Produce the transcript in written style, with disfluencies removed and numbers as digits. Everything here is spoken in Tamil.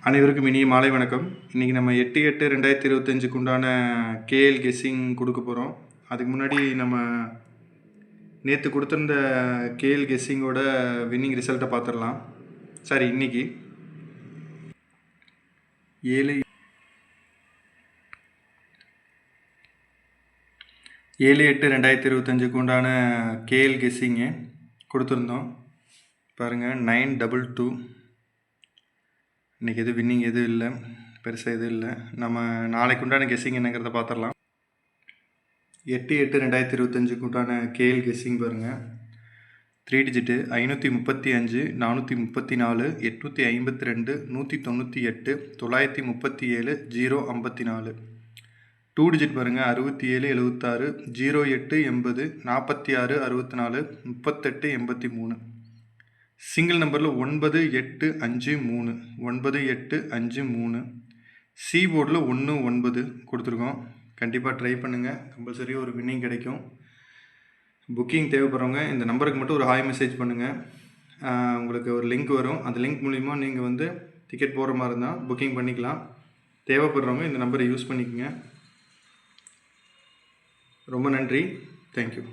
அனைவருக்கும் இனிய மாலை வணக்கம். இன்றைக்கி நம்ம 8/8/2025க்கு உண்டான கேஎல் கெஸ்ஸிங் கொடுக்க போகிறோம். அதுக்கு முன்னாடி நம்ம நேற்று கொடுத்துருந்த கேஎல் கெஸ்ஸிங்கோட வின்னிங் ரிசல்ட்டை பார்த்துடலாம். சரி, இன்றைக்கி 7/8/2025க்கு உண்டான கேஎல் கெஸ்ஸிங்கு கொடுத்துருந்தோம். பாருங்கள், 922. இன்றைக்கி எதுவும் வின்னிங் எதுவும் இல்லை, பெருசாக எதுவும் இல்லை. நம்ம நாளைக்கு உண்டான கெஸ்ஸிங் என்னங்கிறத பார்த்துடலாம். 8/8/2025க்கு உண்டான கேஎல் கெஸ்ஸிங் பாருங்கள். 3 டிஜிட்டு 535, 434, 852, 198, 937, 054. 2 டிஜிட் பாருங்கள். 67, 76, 08, 80, 46, 64, 38, 83. சிங்கிள் நம்பரில் 9853, 9853. சி போர்டில் 19 கொடுத்துருக்கோம். கண்டிப்பாக ட்ரை பண்ணுங்கள், கம்பல்சரி ஒரு வின்னிங் கிடைக்கும். புக்கிங் தேவைப்படுறவங்க இந்த நம்பருக்கு மட்டும் ஒரு ஹாய் மெசேஜ் பண்ணுங்கள். உங்களுக்கு ஒரு லிங்க் வரும், அந்த லிங்க் மூலிமா நீங்கள் டிக்கெட் போடுற மாதிரி இருந்தால் புக்கிங் பண்ணிக்கலாம். தேவைப்படுறவங்க இந்த நம்பரை யூஸ் பண்ணிக்கோங்க. ரொம்ப நன்றி. தேங்க்யூ.